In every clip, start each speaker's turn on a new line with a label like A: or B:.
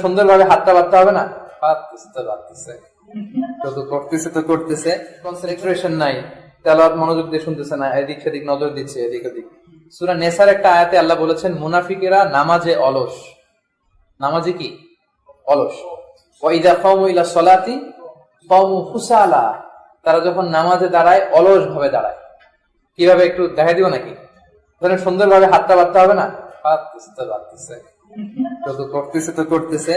A: সুন্দরভাবে হাতটা বাড়তে হবে না, করতেছে কনসেন্ট্রেশন নাই, তেলাওয়াত মনোযোগ দিয়ে শুনতেছে না, এদিক সেদিক নজর দিচ্ছে এদিক ওদিক। সূরা নেসার একটা আয়াতে আল্লাহ বলেছেন মুনাফিকেরা নামাজে অলস। নামাজে কি অলস? ওয়া ইযা কামু ইলা সলাতি কামু কুসালা, তারা যখন নামাজে দাঁড়ায় অলস ভাবে দাঁড়ায়। কিভাবে একটু দেখাই দিব নাকি? সুন্দরভাবে হাতটা বাড়তে হবে না, করতেছে।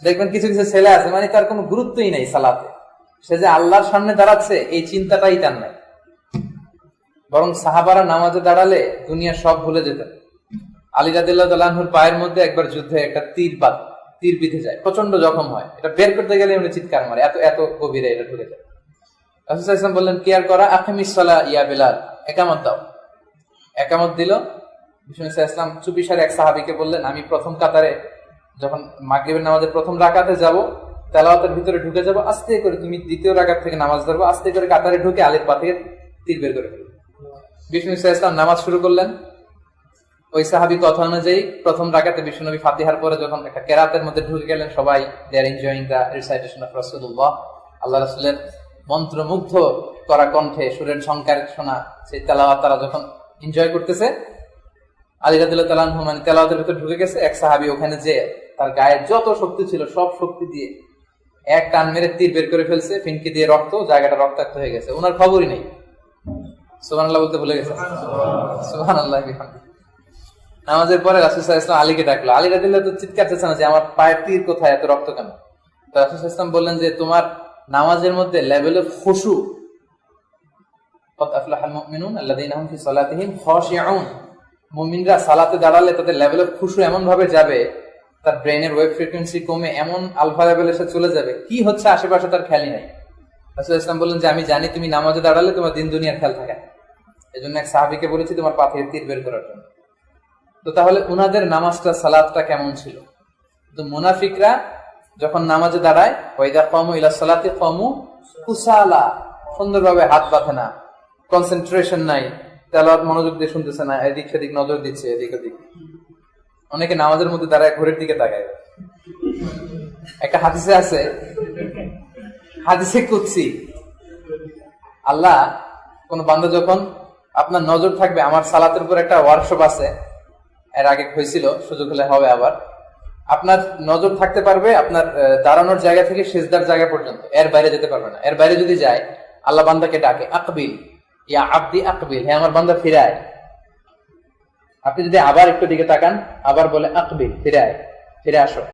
A: দেখবেন কিছু কিছু ছেলে আছে মানে তার কোনো গুরুত্বই নাই সালাতে, সে যে আল্লাহর সামনে দাঁড়াচ্ছে এই চিন্তাটাই তার নাই। বরং সাহাবারা নামাজে দাঁড়ালে দুনিয়া সব ভুলে যেতেন। আলী রাদিয়াল্লাহু তাআলা আনহুর পায়ের মধ্যে একবার যুদ্ধে একটা তীর বিঁধে যায়, প্রচন্ড জখম হয়, এটা বের করতে গেলে উনি চিৎকার মারে, এত এত গভীরে এটা ঢুকে যায়। রাসূল সাল্লাল্লাহু আলাইহি ওয়াসাল্লাম বললেন কি আর করা, আকিমিস সালাহ ইয়া বিলাল, একামত দাও। একামত দিল। বিষ্ণু ইসলাম চুপিসারে এক সাহাবীকে বললেন, আমি প্রথম কাতারে যখন মাগরিবের নামাজের প্রথম রাকাতে যাব, তেলাওয়াতের ভিতরে ঢুকে যাব, আস্তে করে তুমি দ্বিতীয় রাকাত থেকে নামাজ ধরবো, আস্তে করে কাতারে ঢুকে আলীর পা থেকে তীর বের করে ফেলবে। বিষ্ণু ইসলাম নামাজ শুরু করলেন। ওই সাহাবী কথা অনুযায়ী প্রথম রাকাতে বিশ্বনবী ফাতিহার পরে যখন একটা কেরাতের মধ্যে ঢুকে গেলেন, সবাই they are enjoying the recitation of রাসূলুল্লাহ, আল্লাহ রাসূলের মন্ত্রমুগ্ধ করা কণ্ঠে সুরের ঝংকার শোনা সেই তেলাওয়াত তারা যখন এনজয় করতেছে, আলী রাদিয়াল্লাহু তাআলা আনহু মানে তেলাওয়াতের ভিতর ঢুকে গেছে। এক সাহাবী ওখানে যে তার গায়ে যত শক্তি ছিল সব শক্তি দিয়ে এক টান মেরে তীর বের করে ফেলছে, ফিনকি দিয়ে রক্ত, জায়গাটা রক্তাক্ত হয়ে গেছে, ওনার খবরই নেই। সুবহানাল্লাহ বলতে ভুলে গেছে। সুবহানাল্লাহ বিহামদিহি। নামাজের পরে রাসূল সাল্লাল্লাহু আলাইহি ওয়াসাল্লাম আলীকে ডাকলো। আলী রাদিয়াল্লাহু তাআলা চিৎকার করছে না যে আমার পায়ের তীর কোথায়, এত রক্ত কেন? তো রাসূল সাল্লাল্লাহু আলাইহি ওয়াসাল্লাম বললেন যে তোমার নামাজের মধ্যে লেভেল অফ খুশু, কদ আফলাহাল মুমিনুন আল্লাযীনা হুম ফি সালাতিহিম খাশিউন, মুমিনরা সালাতে দাঁড়ালে তাদের লেভেল অফ খুশু এমন ভাবে যাবে, তার ব্রেনের ওয়েভ ফ্রিকোয়েন্সি কমে এমন আলফা লেভেলে এসে চলে যাবে, কি হচ্ছে আশেপাশে তার খেয়ালই নাই। রাসূল সাল্লাল্লাহু আলাইহি ওয়াসাল্লাম বললেন যে আমি জানি তুমি নামাজে দাঁড়ালে তোমার দিন দুনিয়ার খেয়াল থাকে না, এজন্য এক সাহাবীকে বলেছি তোমার পা থেকে তীর বের করার জন্য। তো তাহলে উনাদের নামাজটা সালাতটা কেমন ছিল? তো মুনাফিকরা যখন নামাজে দাঁড়ায়, ওয়াইদা কামু ইলা সালাতি কামু কুসালা, সুন্দরভাবে হাত বাঁধে না, কনসেন্ট্রেশন নাই, তেলাওয়াত মনোযোগ দিয়ে শুনতেছে না, এদিক সেদিক নজর দিচ্ছে এদিক ওদিক। অনেকে নামাজের মধ্যে দাঁড়ায় ঘড়ির দিকে তাকায়। একটা হাদিসে আছে, হাদিসে কুদসি, আল্লাহ কোন বান্দা যখন আপনার নজর থাকবে, আমার সালাতের উপর একটা ওয়ার্কশপ আছে, এর আগে হয়েছিল, সুযোগ হলে হবে আবার, আপনার নজর থাকতে পারবে আপনার দাঁড়ানোর জায়গা থেকে সিজদার জায়গা পর্যন্ত, এর বাইরে যেতে পারবে না। এর বাইরে যদি যায় আল্লাহ বান্দাকে ডাকে, আকবিল ইয়া আব্দি আকবিল, হে আমার বান্দা ফিরে আয়। আপনি যদি আবার একটু দিকে তাকান, আবার বলে আকবিল, ফিরে আয়, ফিরে আসো।